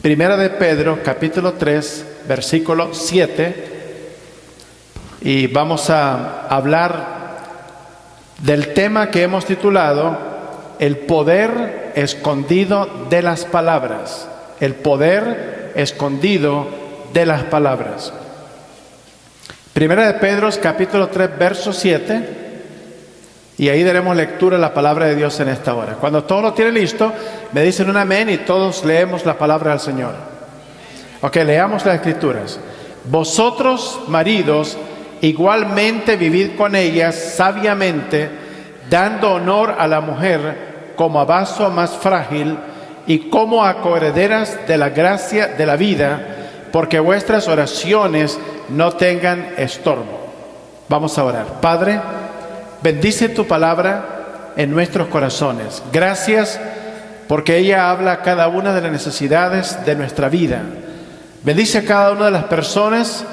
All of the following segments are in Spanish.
Primera de Pedro, capítulo 3, versículo 7. Y vamos a hablar del tema que hemos titulado El poder escondido de las palabras. El poder escondido de las palabras. Primera de Pedro, capítulo 3, verso 7. Y ahí daremos lectura a la palabra de Dios en esta hora. Cuando todos lo tienen listo, me dicen un amén y todos leemos la palabra del Señor. Ok, leamos las escrituras. Vosotros, maridos, igualmente vivid con ellas sabiamente, dando honor a la mujer como a vaso más frágil y como a coherederas de la gracia de la vida, porque vuestras oraciones no tengan estorbo. Vamos a orar. Padre, bendice tu palabra en nuestros corazones. Gracias porque ella habla a cada una de las necesidades de nuestra vida. Bendice a cada una de las personas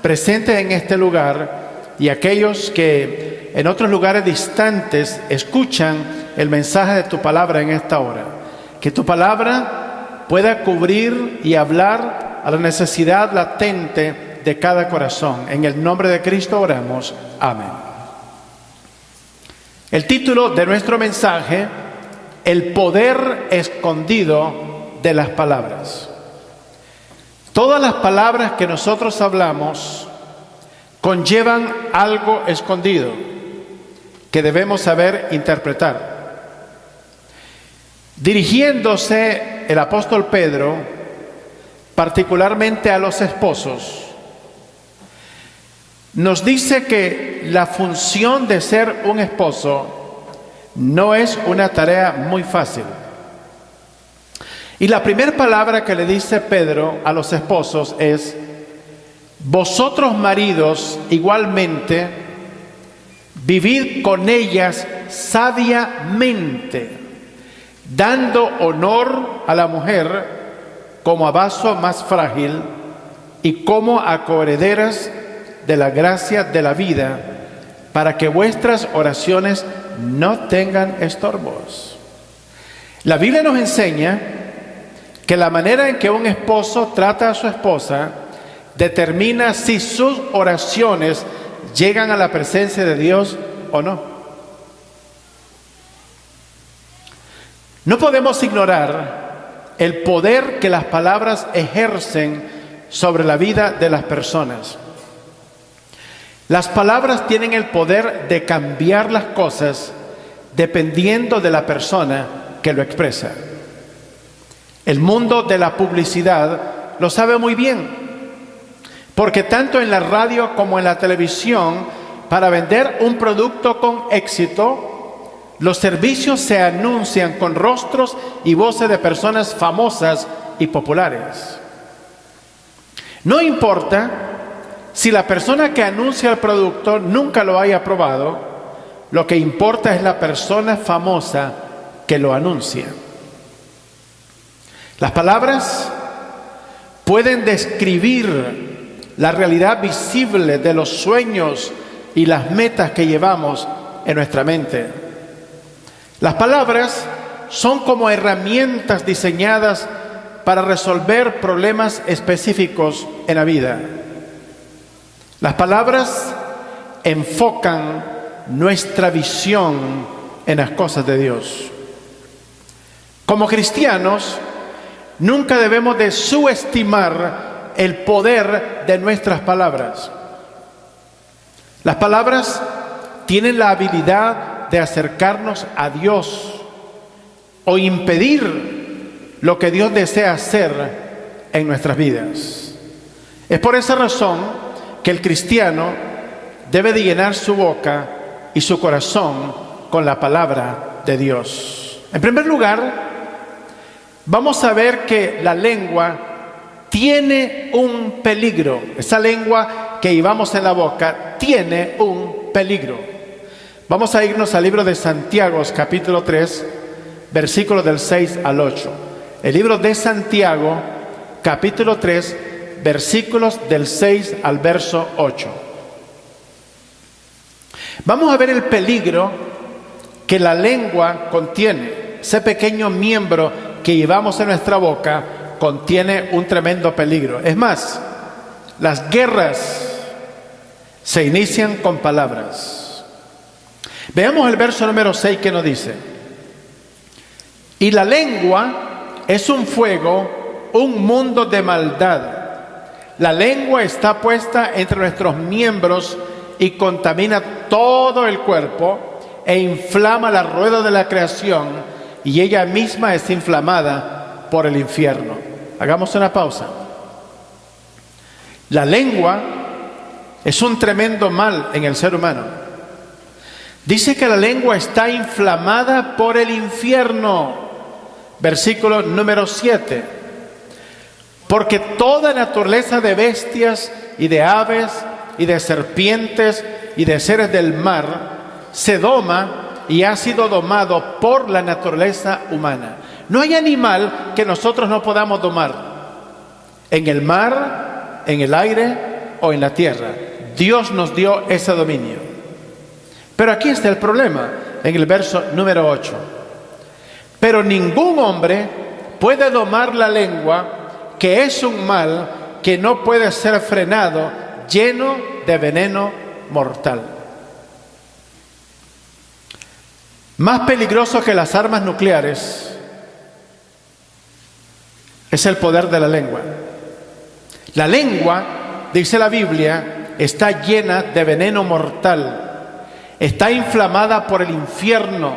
presentes en este lugar y aquellos que en otros lugares distantes escuchan el mensaje de tu palabra en esta hora. Que tu palabra pueda cubrir y hablar a la necesidad latente de cada corazón. En el nombre de Cristo oramos. Amén. El título de nuestro mensaje: El poder escondido de las palabras. Todas las palabras que nosotros hablamos conllevan algo escondido que debemos saber interpretar. Dirigiéndose el apóstol Pedro particularmente a los esposos, nos dice que la función de ser un esposo no es una tarea muy fácil. Y la primera palabra que le dice Pedro a los esposos es: vosotros maridos igualmente vivid con ellas sabiamente, dando honor a la mujer como a vaso más frágil y como a coherederas de la gracia de la vida, para que vuestras oraciones no tengan estorbos. La Biblia nos enseña que la manera en que un esposo trata a su esposa determina si sus oraciones llegan a la presencia de Dios o no. No podemos ignorar el poder que las palabras ejercen sobre la vida de las personas. Las palabras tienen el poder de cambiar las cosas dependiendo de la persona que lo expresa. El mundo de la publicidad lo sabe muy bien, porque tanto en la radio como en la televisión, para vender un producto con éxito, los servicios se anuncian con rostros y voces de personas famosas y populares. No importa si la persona que anuncia el producto nunca lo haya probado, lo que importa es la persona famosa que lo anuncia. Las palabras pueden describir la realidad visible de los sueños y las metas que llevamos en nuestra mente. Las palabras son como herramientas diseñadas para resolver problemas específicos en la vida. Las palabras enfocan nuestra visión en las cosas de Dios. Como cristianos, nunca debemos de subestimar el poder de nuestras palabras. Las palabras tienen la habilidad de acercarnos a Dios o impedir lo que Dios desea hacer en nuestras vidas. Es por esa razón que el cristiano debe de llenar su boca y su corazón con la palabra de Dios. En primer lugar, vamos a ver que la lengua tiene un peligro. Esa lengua que llevamos en la boca tiene un peligro. Vamos a irnos al libro de Santiago, capítulo 3, versículos del 6 al 8. El libro de Santiago, capítulo 3, versículos del 6 al verso 8. Vamos a ver el peligro que la lengua contiene, ese pequeño miembro que llevamos en nuestra boca contiene un tremendo peligro. Es más, las guerras se inician con palabras. Veamos el verso número 6 que nos dice: y la lengua es un fuego, un mundo de maldad. La lengua está puesta entre nuestros miembros y contamina todo el cuerpo e inflama la rueda de la creación, y ella misma es inflamada por el infierno. Hagamos una pausa. La lengua es un tremendo mal en el ser humano. Dice que la lengua está inflamada por el infierno. Versículo número 7. Porque toda naturaleza de bestias y de aves y de serpientes y de seres del mar se doma y ha sido domado por la naturaleza humana. No hay animal que nosotros no podamos domar, en el mar, en el aire o en la tierra. Dios nos dio ese dominio. Pero aquí está el problema, en el verso número 8. Pero ningún hombre puede domar la lengua, que es un mal que no puede ser frenado, lleno de veneno mortal. Más peligroso que las armas nucleares es el poder de la lengua. La lengua, dice la Biblia, está llena de veneno mortal. Está inflamada por el infierno.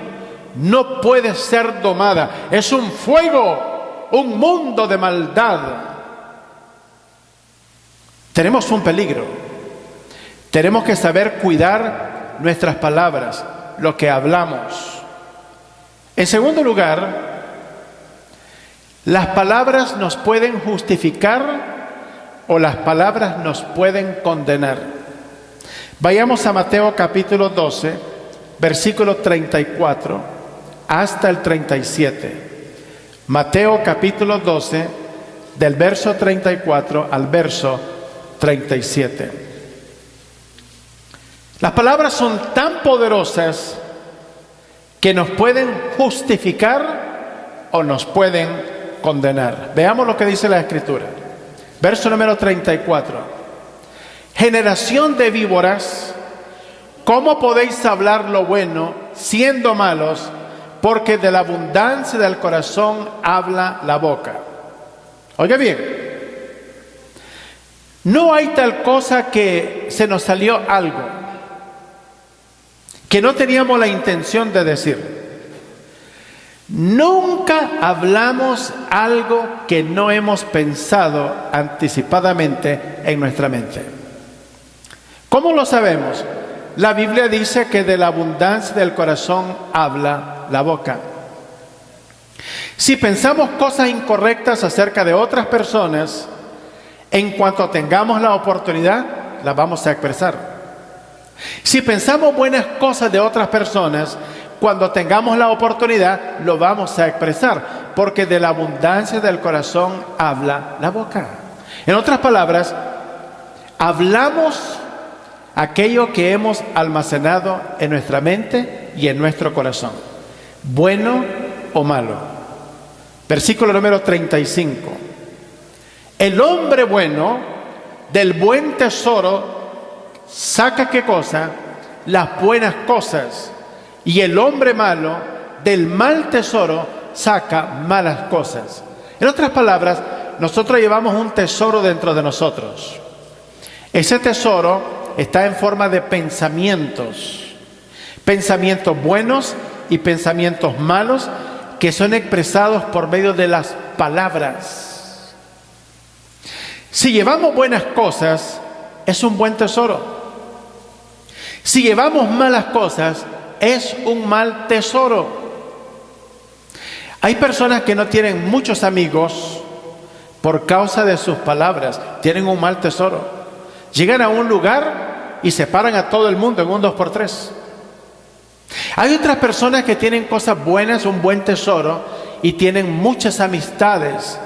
No puede ser domada. Es un fuego, un mundo de maldad. Tenemos un peligro. Tenemos que saber cuidar nuestras palabras, lo que hablamos. En segundo lugar, las palabras nos pueden justificar o las palabras nos pueden condenar. Vayamos a Mateo capítulo 12, versículo 34 hasta el 37. Mateo capítulo 12, del verso 34 al verso 37. Las palabras son tan poderosas que nos pueden justificar o nos pueden condenar. Veamos lo que dice la Escritura. Verso número 34. Generación de víboras, ¿cómo podéis hablar lo bueno siendo malos? Porque de la abundancia del corazón habla la boca. Oiga bien, no hay tal cosa que se nos salió algo que no teníamos la intención de decir. Nunca hablamos algo que no hemos pensado anticipadamente en nuestra mente. ¿Cómo lo sabemos? La Biblia dice que de la abundancia del corazón habla la boca. Si pensamos cosas incorrectas acerca de otras personas, en cuanto tengamos la oportunidad, las vamos a expresar. Si pensamos buenas cosas de otras personas, cuando tengamos la oportunidad, lo vamos a expresar, porque de la abundancia del corazón habla la boca. En otras palabras, hablamos aquello que hemos almacenado en nuestra mente y en nuestro corazón, bueno o malo. Versículo número 35. El hombre bueno del buen tesoro saca ¿qué cosa? Las buenas cosas. Y el hombre malo del mal tesoro saca malas cosas. En otras palabras, nosotros llevamos un tesoro dentro de nosotros. Ese tesoro está en forma de pensamientos. Pensamientos buenos y pensamientos malos que son expresados por medio de las palabras. Si llevamos buenas cosas, es un buen tesoro. Si llevamos malas cosas, es un mal tesoro. Hay personas que no tienen muchos amigos por causa de sus palabras. Tienen un mal tesoro. Llegan a un lugar y separan a todo el mundo en un 2x3. Hay otras personas que tienen cosas buenas, un buen tesoro, y tienen muchas amistades,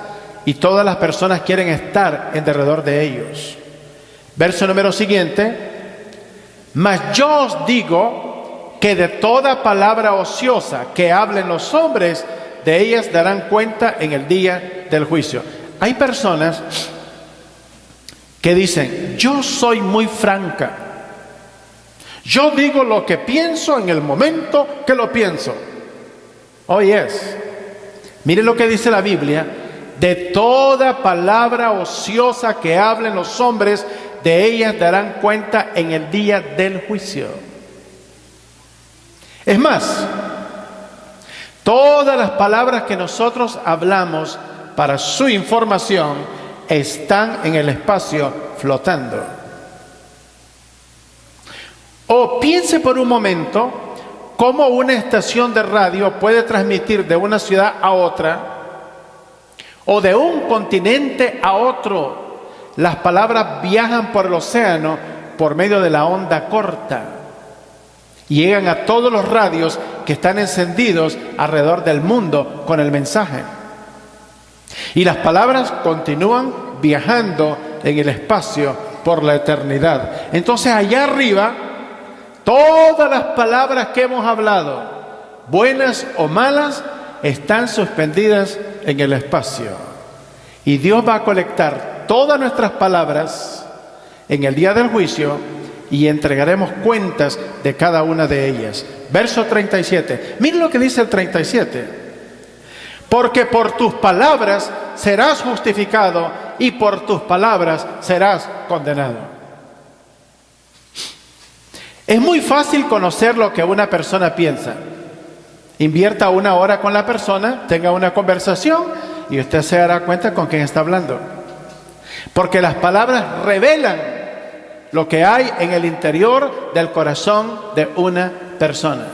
y todas las personas quieren estar en derredor de ellos. Verso número siguiente. Mas yo os digo que de toda palabra ociosa que hablen los hombres, de ellas darán cuenta en el día del juicio. Hay personas que dicen, yo soy muy franca. Yo digo lo que pienso en el momento que lo pienso. Mire lo que dice la Biblia: de toda palabra ociosa que hablen los hombres, de ellas darán cuenta en el día del juicio. Es más, todas las palabras que nosotros hablamos para su información están en el espacio flotando. O piense por un momento cómo una estación de radio puede transmitir de una ciudad a otra o de un continente a otro. Las palabras viajan por el océano por medio de la onda corta y llegan a todos los radios que están encendidos alrededor del mundo con el mensaje. Y las palabras continúan viajando en el espacio por la eternidad. Entonces, allá arriba, todas las palabras que hemos hablado, buenas o malas, están suspendidas en el espacio. Y Dios va a colectar todas nuestras palabras en el día del juicio y entregaremos cuentas de cada una de ellas. Verso 37. Miren lo que dice el 37. Porque por tus palabras serás justificado y por tus palabras serás condenado. Es muy fácil conocer lo que una persona piensa. Invierta 1 hora con la persona, tenga una conversación y usted se dará cuenta con quién está hablando. Porque las palabras revelan lo que hay en el interior del corazón de una persona.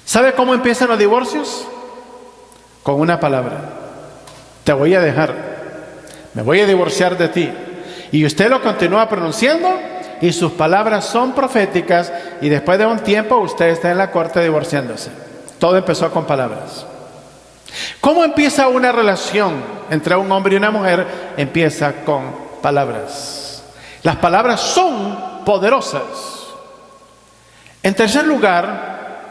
¿Sabe cómo empiezan los divorcios? Con una palabra: te voy a dejar, me voy a divorciar de ti. Y usted lo continúa pronunciando y sus palabras son proféticas, y después de un tiempo usted está en la corte divorciándose. Todo empezó con palabras. ¿Cómo empieza una relación entre un hombre y una mujer? Empieza con palabras. Las palabras son poderosas. En tercer lugar,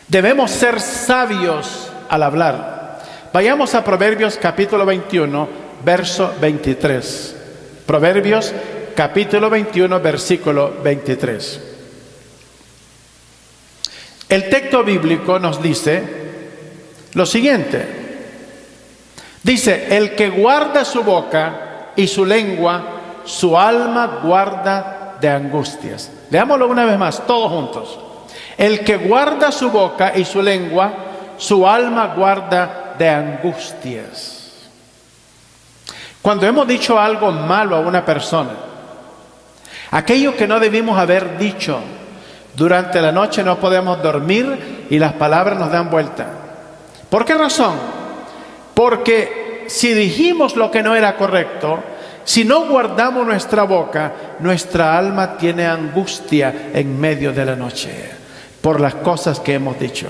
debemos ser sabios al hablar. Vayamos a Proverbios capítulo 21, verso 23. Proverbios capítulo 21, versículo 23. El texto bíblico nos dice lo siguiente. Dice: el que guarda su boca y su lengua, su alma guarda de angustias. Leámoslo una vez más, todos juntos. El que guarda su boca y su lengua, su alma guarda de angustias. Cuando hemos dicho algo malo a una persona, aquello que no debimos haber dicho, durante la noche no podemos dormir y las palabras nos dan vuelta. ¿Por qué razón? Porque si dijimos lo que no era correcto, si no guardamos nuestra boca, nuestra alma tiene angustia en medio de la noche por las cosas que hemos dicho.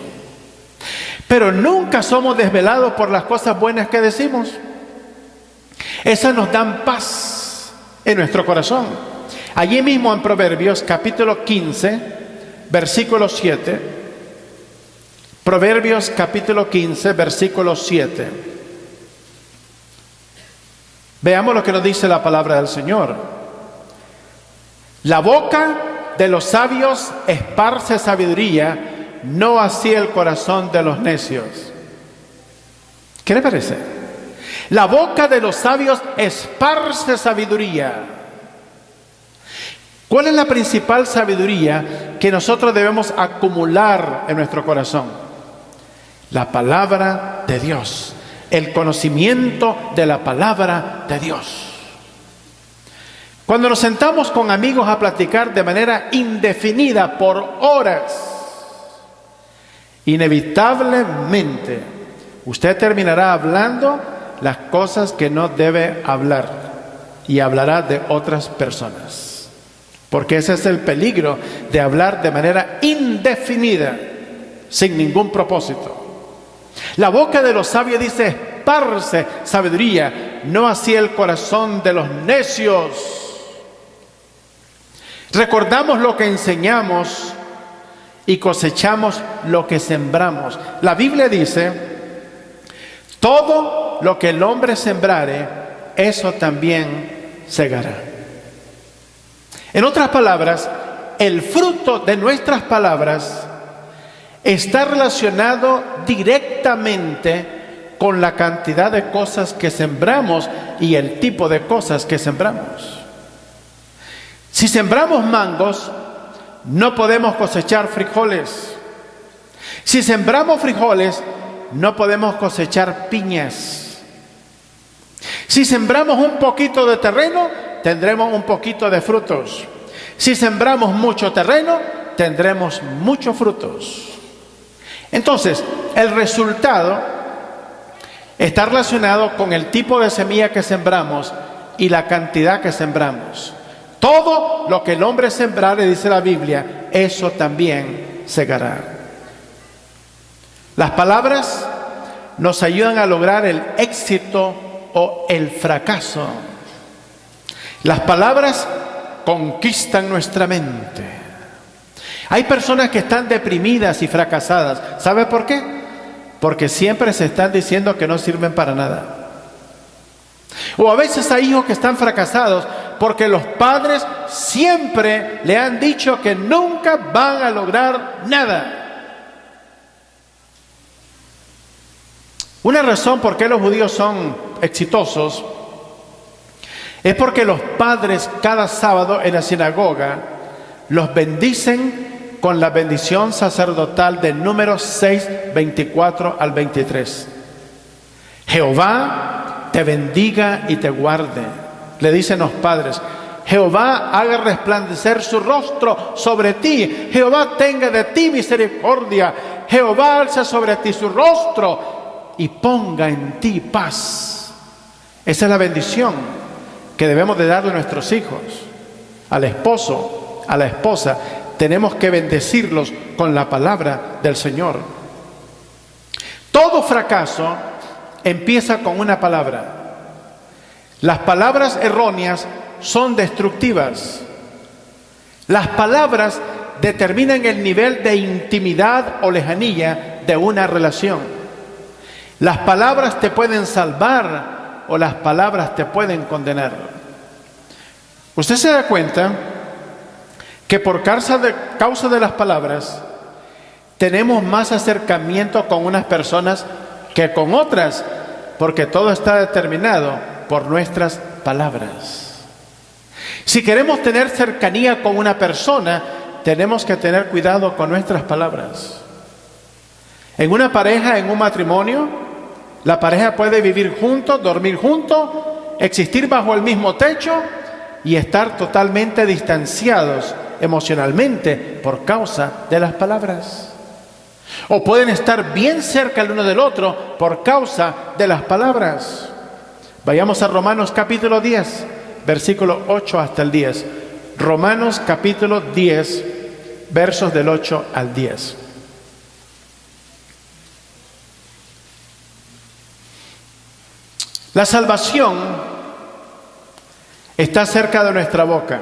Pero nunca somos desvelados por las cosas buenas que decimos. Esas nos dan paz en nuestro corazón. Allí mismo en Proverbios capítulo 15, versículo 7. Proverbios capítulo 15, versículo 7. Veamos lo que nos dice la palabra del Señor. La boca de los sabios esparce sabiduría, no así el corazón de los necios. ¿Qué le parece? La boca de los sabios esparce sabiduría. ¿Cuál es la principal sabiduría que nosotros debemos acumular en nuestro corazón? La palabra de Dios, el conocimiento de la palabra de Dios. Cuando nos sentamos con amigos a platicar de manera indefinida por horas, inevitablemente usted terminará hablando las cosas que no debe hablar y hablará de otras personas, porque ese es el peligro de hablar de manera indefinida sin ningún propósito. La boca de los sabios, dice, esparce sabiduría, no así el corazón de los necios. Recordamos lo que enseñamos y cosechamos lo que sembramos. La Biblia dice: todo lo que el hombre sembrare, eso también segará. En otras palabras, el fruto de nuestras palabras está relacionado directamente con la cantidad de cosas que sembramos y el tipo de cosas que sembramos. Si sembramos mangos, no podemos cosechar frijoles. Si sembramos frijoles, no podemos cosechar piñas. Si sembramos un poquito de terreno, tendremos un poquito de frutos. Si sembramos mucho terreno, tendremos muchos frutos. Entonces, el resultado está relacionado con el tipo de semilla que sembramos y la cantidad que sembramos. Todo lo que el hombre sembrare, dice la Biblia, eso también segará. Las palabras nos ayudan a lograr el éxito o el fracaso. Las palabras conquistan nuestra mente. Hay personas que están deprimidas y fracasadas. ¿Sabe por qué? Porque siempre se están diciendo que no sirven para nada. O a veces hay hijos que están fracasados porque los padres siempre le han dicho que nunca van a lograr nada. Una razón por qué los judíos son exitosos es porque los padres cada sábado en la sinagoga los bendicen con la bendición sacerdotal de Números 6, 24 al 23. Jehová te bendiga y te guarde, le dicen los padres. Jehová haga resplandecer su rostro sobre ti. Jehová tenga de ti misericordia. Jehová alza sobre ti su rostro y ponga en ti paz. Esa es la bendición que debemos de darle a nuestros hijos, al esposo, a la esposa. Tenemos que bendecirlos con la palabra del Señor. Todo fracaso empieza con una palabra. Las palabras erróneas son destructivas. Las palabras determinan el nivel de intimidad o lejanía de una relación. Las palabras te pueden salvar o las palabras te pueden condenar. Usted se da cuenta que por causa de las palabras tenemos más acercamiento con unas personas que con otras, porque todo está determinado por nuestras palabras. Si queremos tener cercanía con una persona, tenemos que tener cuidado con nuestras palabras. En una pareja, en un matrimonio, la pareja puede vivir juntos, dormir juntos, existir bajo el mismo techo y estar totalmente distanciados emocionalmente por causa de las palabras. O pueden estar bien cerca el uno del otro por causa de las palabras. Vayamos a Romanos capítulo 10, versículo 8 hasta el 10. Romanos capítulo 10, versos del 8 al 10. La salvación está cerca de nuestra boca.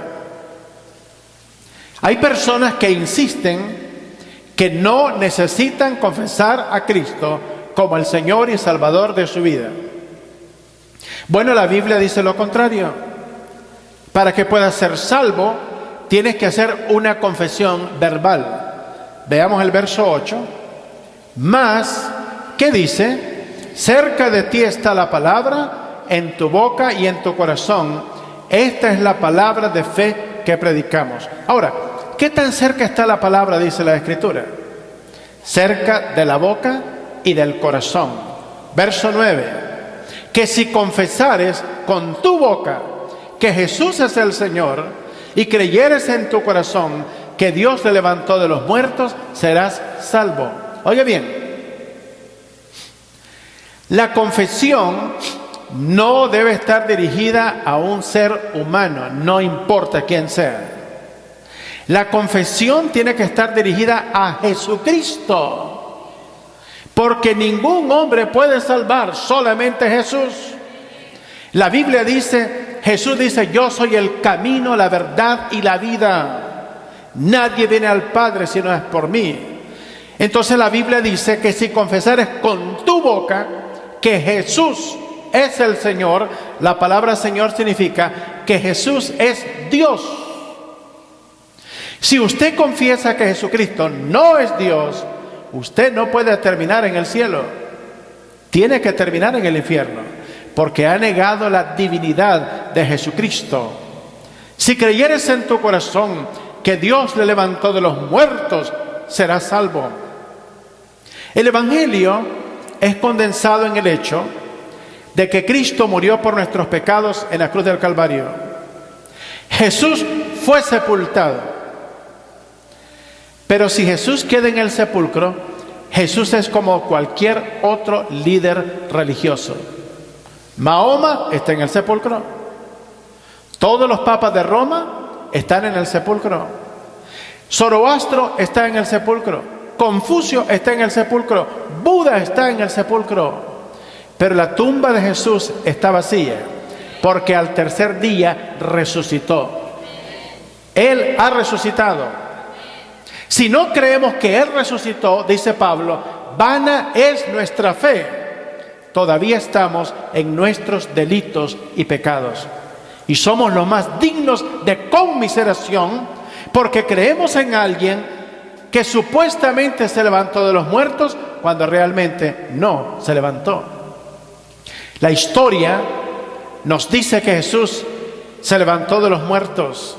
Hay personas que insisten que no necesitan confesar a Cristo como el Señor y Salvador de su vida. Bueno, la Biblia dice lo contrario. Para que puedas ser salvo, tienes que hacer una confesión verbal. Veamos el verso 8. Mas, ¿qué dice? Cerca de ti está la palabra, en tu boca y en tu corazón. Esta es la palabra de fe que predicamos. Ahora, ¿qué tan cerca está la palabra? Dice la Escritura. Cerca de la boca y del corazón. Verso 9. Que si confesares con tu boca que Jesús es el Señor y creyeres en tu corazón que Dios le levantó de los muertos, serás salvo. Oye bien, la confesión no debe estar dirigida a un ser humano, no importa quién sea. La confesión tiene que estar dirigida a Jesucristo, porque ningún hombre puede salvar, solamente Jesús. La Biblia dice, Jesús dice, yo soy el camino, la verdad y la vida. Nadie viene al Padre si no es por mí. Entonces la Biblia dice que si confesares con tu boca que Jesús es el Señor, la palabra Señor significa que Jesús es Dios. Si usted confiesa que Jesucristo no es Dios, usted no puede terminar en el cielo. Tiene que terminar en el infierno, porque ha negado la divinidad de Jesucristo. Si creyeres en tu corazón que Dios le levantó de los muertos, serás salvo. El Evangelio es condensado en el hecho de que Cristo murió por nuestros pecados en la cruz del Calvario. Jesús fue sepultado. Pero si Jesús queda en el sepulcro, Jesús es como cualquier otro líder religioso. Mahoma está en el sepulcro. Todos los papas de Roma están en el sepulcro. Zoroastro está en el sepulcro. Confucio está en el sepulcro. Buda está en el sepulcro. Pero la tumba de Jesús está vacía, porque al tercer día resucitó. Él ha resucitado. Si no creemos que Él resucitó, dice Pablo, vana es nuestra fe. Todavía estamos en nuestros delitos y pecados. Y somos los más dignos de conmiseración, porque creemos en alguien que supuestamente se levantó de los muertos, cuando realmente no se levantó. La historia nos dice que Jesús se levantó de los muertos.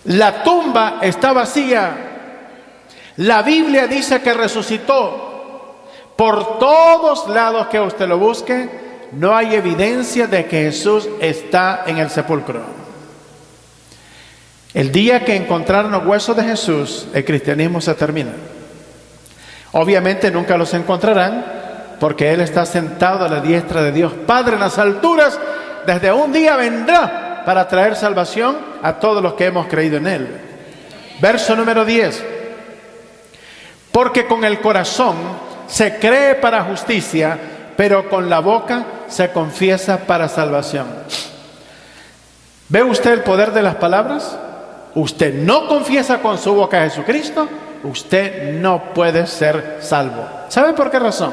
La tumba está vacía. La Biblia dice que resucitó. Por todos lados que usted lo busque, no hay evidencia de que Jesús está en el sepulcro. El día que encontraron los huesos de Jesús, el cristianismo se termina. Obviamente nunca los encontrarán, porque Él está sentado a la diestra de Dios Padre en las alturas. Desde un día vendrá para traer salvación a todos los que hemos creído en Él. Verso número 10. Porque con el corazón se cree para justicia, pero con la boca se confiesa para salvación. ¿Ve usted el poder de las palabras? Usted no confiesa con su boca a Jesucristo, usted no puede ser salvo. ¿Sabe por qué razón?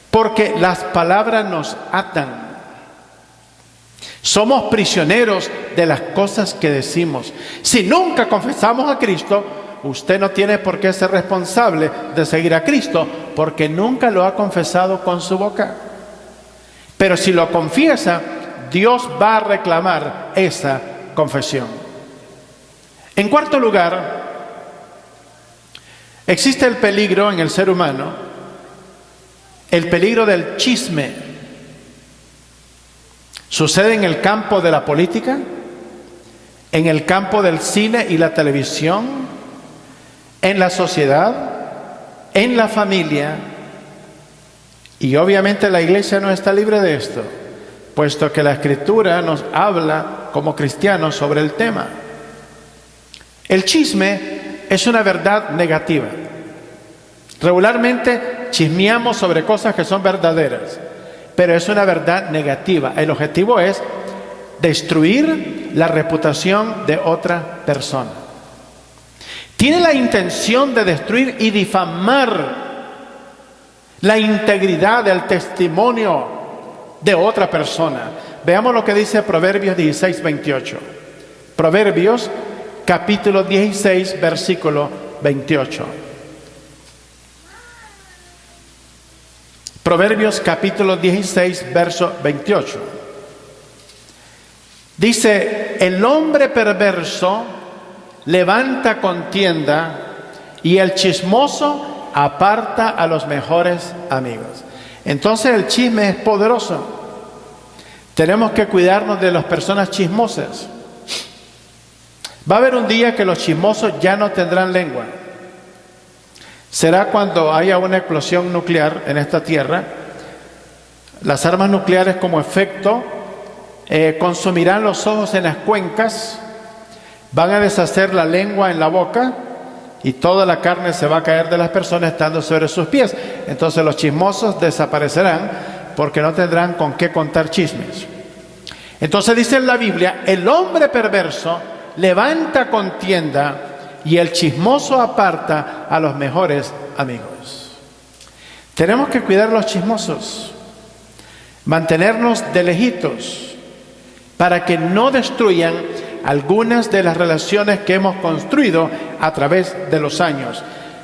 Porque las palabras nos atan. Somos prisioneros de las cosas que decimos. Si nunca confesamos a Cristo, usted no tiene por qué ser responsable de seguir a Cristo, porque nunca lo ha confesado con su boca. Pero si lo confiesa, Dios va a reclamar esa confesión. En cuarto lugar, existe el peligro en el ser humano, el peligro del chisme. Sucede en el campo de la política, en el campo del cine y la televisión, en la sociedad, en la familia, y obviamente la iglesia no está libre de esto, puesto que la Escritura nos habla como cristianos sobre el tema. El chisme es una verdad negativa. Regularmente chismeamos sobre cosas que son verdaderas, pero es una verdad negativa. El objetivo es destruir la reputación de otra persona. Tiene la intención de destruir y difamar la integridad del testimonio de otra persona. Veamos lo que dice Proverbios 16:28. Proverbios capítulo 16, versículo 28. Proverbios capítulo 16, verso 28. Dice, el hombre perverso levanta contienda y el chismoso aparta a los mejores amigos. Entonces el chisme es poderoso. Tenemos que cuidarnos de las personas chismosas. Va a haber un día que los chismosos ya no tendrán lengua. Será cuando haya una explosión nuclear en esta tierra. Las armas nucleares como efecto consumirán los ojos en las cuencas, van a deshacer la lengua en la boca y toda la carne se va a caer de las personas estando sobre sus pies. Entonces los chismosos desaparecerán porque no tendrán con qué contar chismes. Entonces dice en la Biblia, el hombre perverso levanta contienda y el chismoso aparta a los mejores amigos. Tenemos que cuidar a los chismosos. mantenernos de lejitos para que no destruyan algunas de las relaciones que hemos construido a través de los años.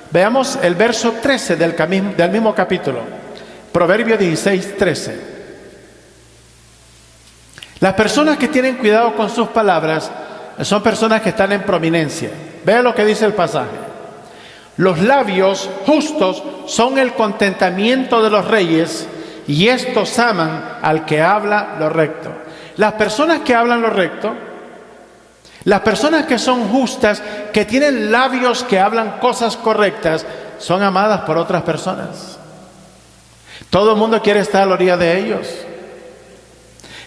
Veamos el verso 13 del mismo capítulo, Proverbios 16, 13. Las personas que tienen cuidado con sus palabras son personas que están en prominencia. Vea lo que dice el pasaje. Los labios justos son el contentamiento de los reyes, y estos aman al que habla lo recto. Las personas que hablan lo recto, las personas que son justas, que tienen labios que hablan cosas correctas, son amadas por otras personas. Todo el mundo quiere estar a la orilla de ellos.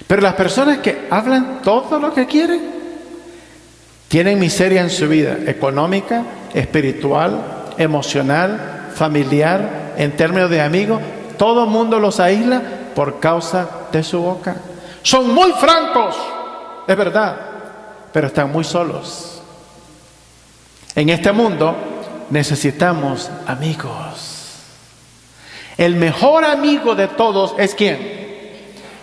Pero las personas que hablan todo lo que quieren, tienen miseria en su vida económica, espiritual, emocional, familiar, en términos de amigos. Todo el mundo los aísla por causa de su boca. Son muy francos, es verdad, pero están muy solos. En este mundo necesitamos amigos. El mejor amigo de todos es ¿quién?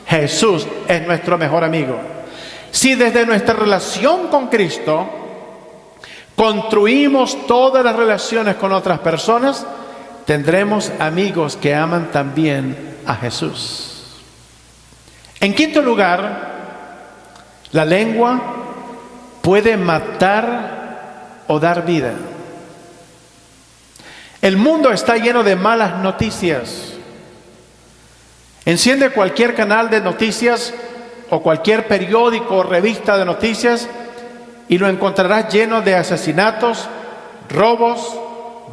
Jesús es nuestro mejor amigo. Si desde nuestra relación con Cristo construimos todas las relaciones con otras personas, tendremos amigos que aman también a Jesús. En quinto lugar, la lengua puede matar o dar vida. El mundo está lleno de malas noticias. Enciende cualquier canal de noticias o cualquier periódico o revista de noticias y lo encontrarás lleno de asesinatos, robos,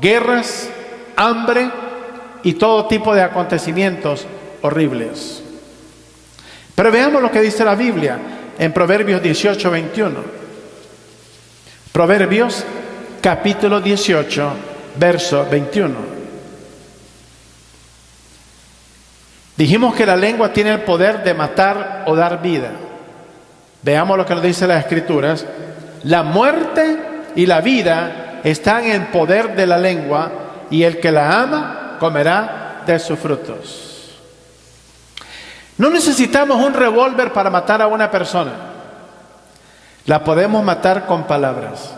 guerras, hambre y todo tipo de acontecimientos horribles. Pero veamos lo que dice la Biblia en Proverbios 18, 21. Proverbios capítulo 18, verso 21. Dijimos que la lengua tiene el poder de matar o dar vida. Veamos lo que nos dice las Escrituras. La muerte y la vida están en poder de la lengua, y el que la ama comerá de sus frutos. No necesitamos un revólver para matar a una persona. La podemos matar con palabras.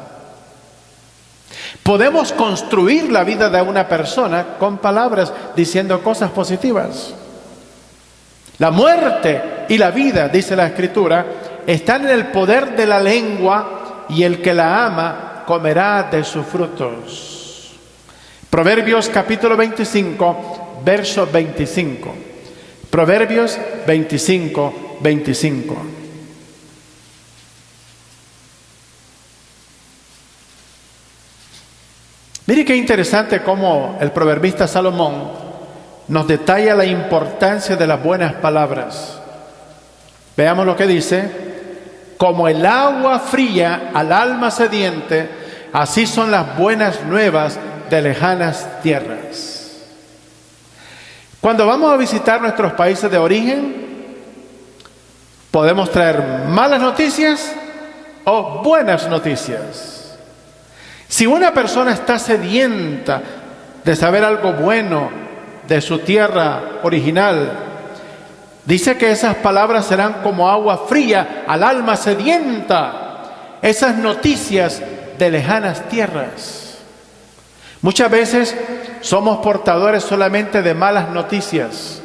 Podemos construir la vida de una persona con palabras, diciendo cosas positivas. La muerte y la vida, dice la Escritura, están en el poder de la lengua, y el que la ama comerá de sus frutos. Proverbios capítulo 25, verso 25. Proverbios 25, 25. Mire qué interesante cómo el proverbista Salomón nos detalla la importancia de las buenas palabras. Veamos lo que dice. Como el agua fría al alma sediente, así son las buenas nuevas de lejanas tierras. Cuando vamos a visitar nuestros países de origen, podemos traer malas noticias o buenas noticias. Si una persona está sedienta de saber algo bueno de su tierra original, dice que esas palabras serán como agua fría al alma sedienta. Esas noticias de lejanas tierras. Muchas veces somos portadores solamente de malas noticias,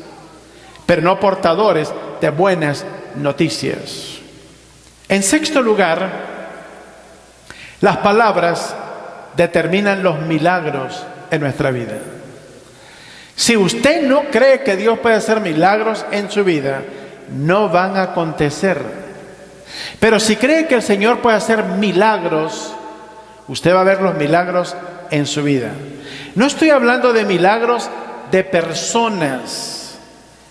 pero no portadores de buenas noticias. En sexto lugar, las palabras determinan los milagros en nuestra vida. Si usted no cree que Dios puede hacer milagros en su vida, no van a acontecer. Pero si cree que el Señor puede hacer milagros, usted va a ver los milagros en su vida. No estoy hablando de milagros de personas,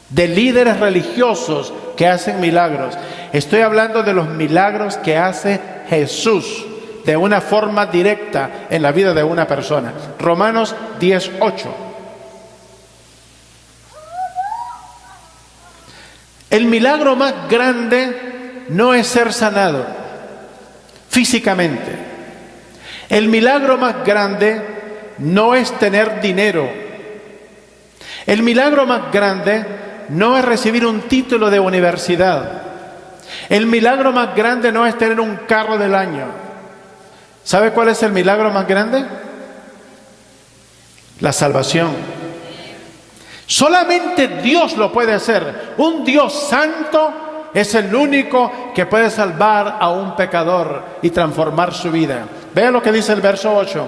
de líderes religiosos que hacen milagros. Estoy hablando de los milagros que hace Jesús de una forma directa en la vida de una persona. Romanos 10:8. El milagro más grande no es ser sanado físicamente. El milagro más grande no es tener dinero. El milagro más grande no es recibir un título de universidad. El milagro más grande no es tener un carro del año. ¿Sabe cuál es el milagro más grande? La salvación. Solamente Dios lo puede hacer. Un Dios santo es el único que puede salvar a un pecador y transformar su vida. Vea lo que dice el verso 8.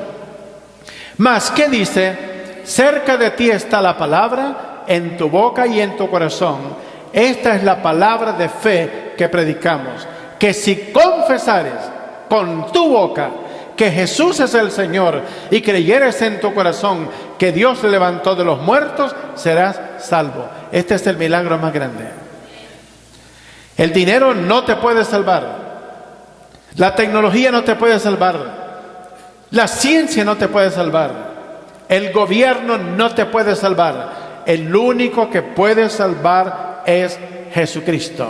Mas, ¿qué dice? Cerca de ti está la palabra, en tu boca y en tu corazón. Esta es la palabra de fe que predicamos. Que si confesares con tu boca que Jesús es el Señor y creyeres en tu corazón que Dios le levantó de los muertos, serás salvo. Este es el milagro más grande. El dinero no te puede salvar. La tecnología no te puede salvar. La ciencia no te puede salvar. El gobierno no te puede salvar. El único que puede salvar es Jesucristo.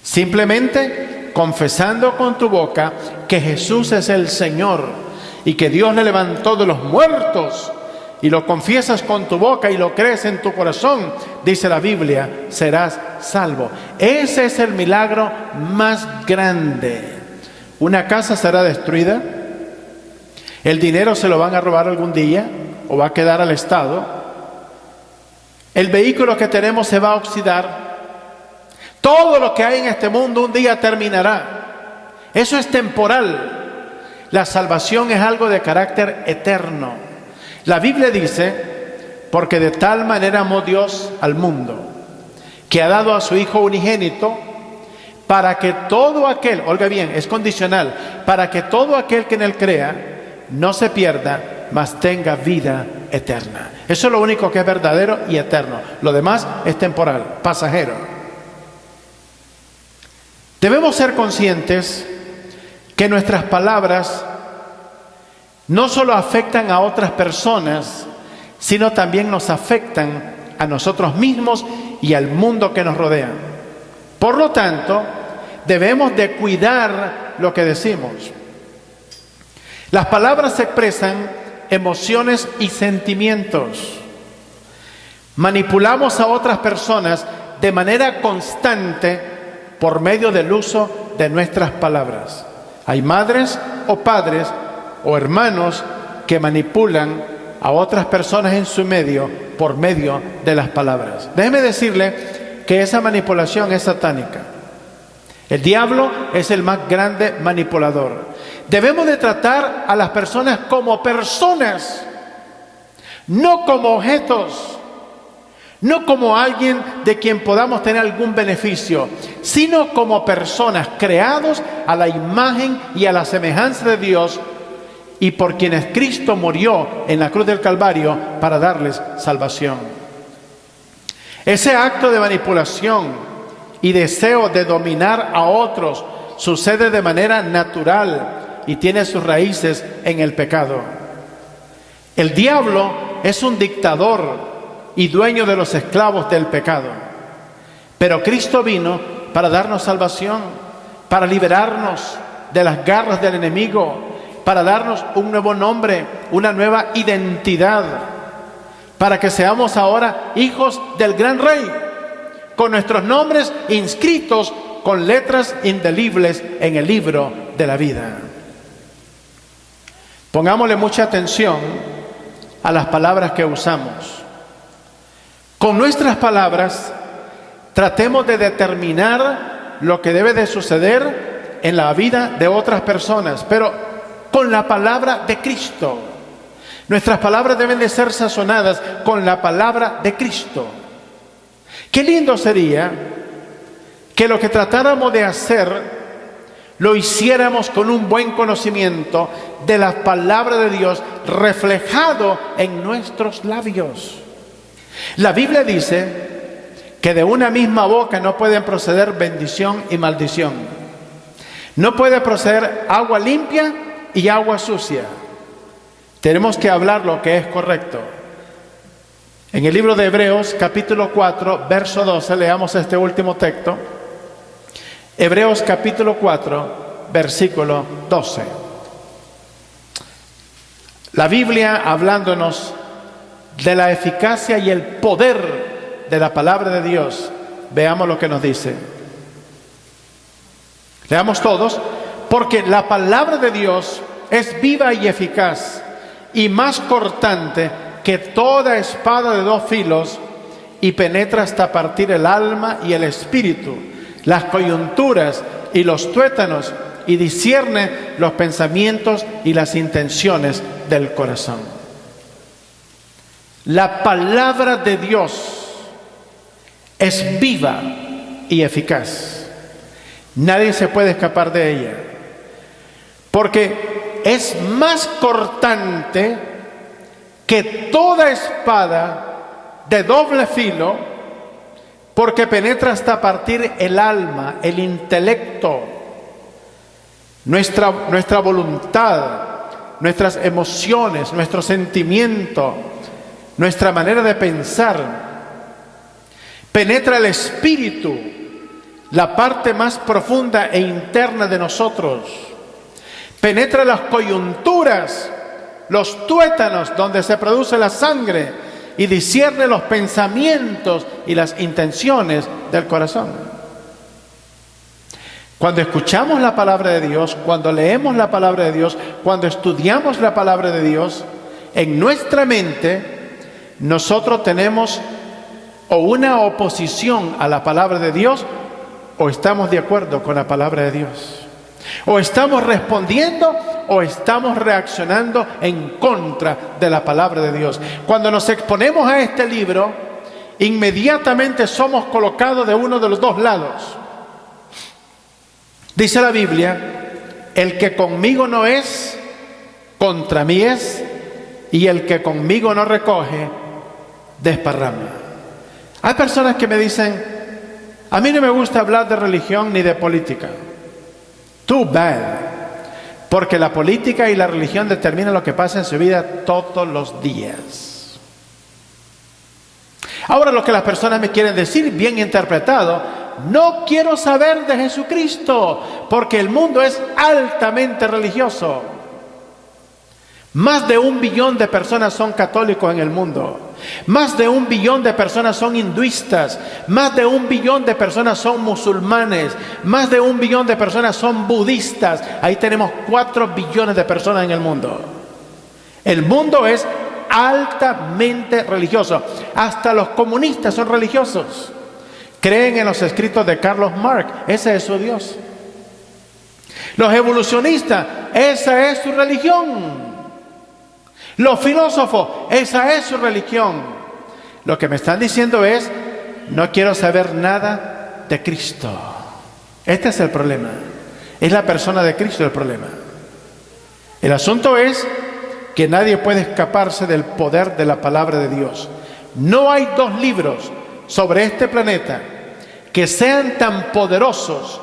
Simplemente confesando con tu boca que Jesús es el Señor y que Dios le levantó de los muertos, y lo confiesas con tu boca y lo crees en tu corazón, dice la Biblia, serás salvo. Ese es el milagro más grande. Una casa será destruida, el dinero se lo van a robar algún día o va a quedar al Estado, el vehículo que tenemos se va a oxidar. Todo lo que hay en este mundo un día terminará. Eso es temporal. La salvación es algo de carácter eterno. La Biblia dice, porque de tal manera amó Dios al mundo, que ha dado a su Hijo unigénito, para que todo aquel, oiga bien, es condicional, para que todo aquel que en él crea no se pierda, mas tenga vida eterna. Eso es lo único que es verdadero y eterno. Lo demás es temporal, pasajero. Debemos ser conscientes que nuestras palabras no solo afectan a otras personas, sino también nos afectan a nosotros mismos y al mundo que nos rodea. Por lo tanto, debemos de cuidar lo que decimos. Las palabras expresan emociones y sentimientos. Manipulamos a otras personas de manera constante por medio del uso de nuestras palabras. Hay madres o padres o hermanos que manipulan a otras personas en su medio por medio de las palabras. Déjeme decirle que esa manipulación es satánica. El diablo es el más grande manipulador. Debemos de tratar a las personas como personas, no como objetos. No como alguien de quien podamos tener algún beneficio, sino como personas creados a la imagen y a la semejanza de Dios y por quienes Cristo murió en la cruz del Calvario para darles salvación. Ese acto de manipulación y deseo de dominar a otros sucede de manera natural y tiene sus raíces en el pecado. El diablo es un dictador y dueño de los esclavos del pecado. Pero Cristo vino para darnos salvación, para liberarnos de las garras del enemigo, para darnos un nuevo nombre, una nueva identidad, para que seamos ahora hijos del gran Rey, con nuestros nombres inscritos con letras indelebles en el libro de la vida. Pongámosle mucha atención a las palabras que usamos. Con nuestras palabras, tratemos de determinar lo que debe de suceder en la vida de otras personas, pero con la palabra de Cristo. Nuestras palabras deben de ser sazonadas con la palabra de Cristo. Qué lindo sería que lo que tratáramos de hacer lo hiciéramos con un buen conocimiento de la palabra de Dios reflejado en nuestros labios. La Biblia dice que de una misma boca no pueden proceder bendición y maldición. No puede proceder agua limpia y agua sucia. Tenemos que hablar lo que es correcto. En el libro de Hebreos, capítulo 4, verso 12, leamos este último texto. Hebreos capítulo 4, versículo 12. La Biblia hablándonos de la eficacia y el poder de la palabra de Dios, veamos lo que nos dice. Leamos todos. Porque la palabra de Dios es viva y eficaz y más cortante que toda espada de dos filos y penetra hasta partir el alma y el espíritu, las coyunturas y los tuétanos, y discierne los pensamientos y las intenciones del corazón. La palabra de Dios es viva y eficaz. Nadie se puede escapar de ella, porque es más cortante que toda espada de doble filo, porque penetra hasta partir el alma, el intelecto, nuestra voluntad, nuestras emociones, nuestro sentimiento, nuestra manera de pensar. Penetra el espíritu, la parte más profunda e interna de nosotros. Penetra las coyunturas, los tuétanos donde se produce la sangre, y discierne los pensamientos y las intenciones del corazón. Cuando escuchamos la palabra de Dios, cuando leemos la palabra de Dios, cuando estudiamos la palabra de Dios, en nuestra mente nosotros tenemos o una oposición a la palabra de Dios, o estamos de acuerdo con la palabra de Dios. O estamos respondiendo o estamos reaccionando en contra de la palabra de Dios. Cuando nos exponemos a este libro, inmediatamente somos colocados de uno de los dos lados. Dice la Biblia: el que conmigo no es, contra mí es, y el que conmigo no recoge, desparrama. Hay personas que me dicen: a mí no me gusta hablar de religión ni de política. Too bad, porque la política y la religión determinan lo que pasa en su vida todos los días. Ahora, lo que las personas me quieren decir, bien interpretado: no quiero saber de Jesucristo, porque el mundo es altamente religioso. Más de 1 billón de personas son católicos en el mundo. Más de 1 billón de personas son hinduistas. Más de 1 billón de personas son musulmanes. Más de 1 billón de personas son budistas. Ahí tenemos 4 billones de personas en el mundo. El mundo es altamente religioso. Hasta los comunistas son religiosos. Creen en los escritos de Carlos Marx. Ese es su Dios. Los evolucionistas, esa es su religión. Los filósofos, esa es su religión. Lo que me están diciendo es: no quiero saber nada de Cristo. Este es el problema. Es la persona de Cristo el problema. El asunto es que nadie puede escaparse del poder de la palabra de Dios. No hay 2 libros sobre este planeta que sean tan poderosos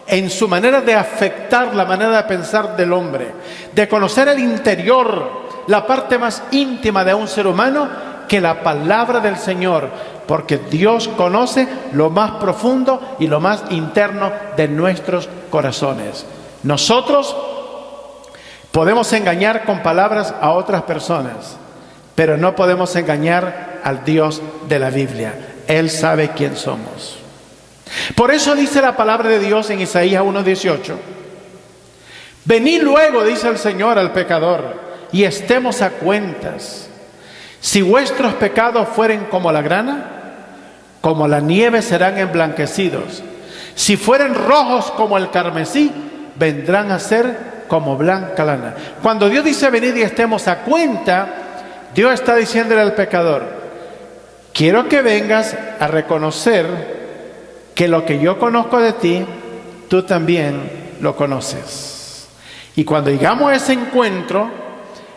en su manera de afectar la manera de pensar del hombre, de conocer el interior, la parte más íntima de un ser humano, que la palabra del Señor, porque Dios conoce lo más profundo y lo más interno de nuestros corazones. Nosotros podemos engañar con palabras a otras personas, pero no podemos engañar al Dios de la Biblia. Él sabe quién somos. Por eso dice la palabra de Dios en Isaías 1:18: venid luego, dice el Señor, al pecador, y estemos a cuentas. Si vuestros pecados fueren como la grana, como la nieve serán emblanquecidos. Si fueren rojos como el carmesí, vendrán a ser como blanca lana. Cuando Dios dice venid y estemos a cuenta, Dios está diciéndole al pecador: quiero que vengas a reconocer que lo que yo conozco de ti, tú también lo conoces. Y cuando llegamos a ese encuentro,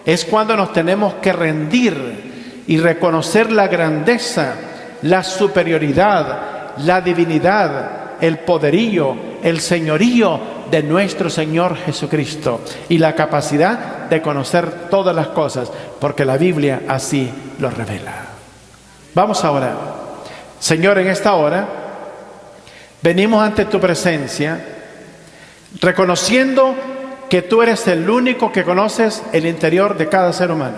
es cuando nos tenemos que rendir y reconocer la grandeza, la superioridad, la divinidad, el poderío, el señorío de nuestro Señor Jesucristo y la capacidad de conocer todas las cosas, porque la Biblia así lo revela. Vamos a orar. Señor, en esta hora venimos ante tu presencia, reconociendo que tú eres el único que conoces el interior de cada ser humano,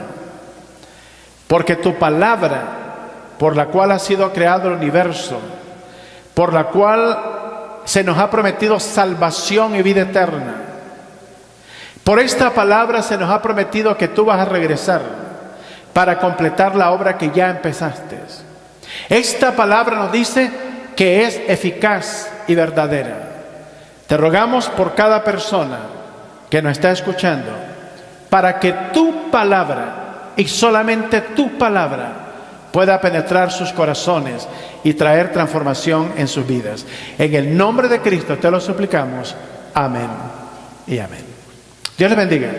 porque tu palabra por la cual ha sido creado el universo, por la cual se nos ha prometido salvación y vida eterna. Por esta palabra se nos ha prometido que tú vas a regresar para completar la obra que ya empezaste. Esta palabra nos dice que es eficaz y verdadera. Te rogamos por cada persona que nos está escuchando, para que tu palabra y solamente tu palabra pueda penetrar sus corazones y traer transformación en sus vidas. En el nombre de Cristo te lo suplicamos. Amén y amén. Dios les bendiga.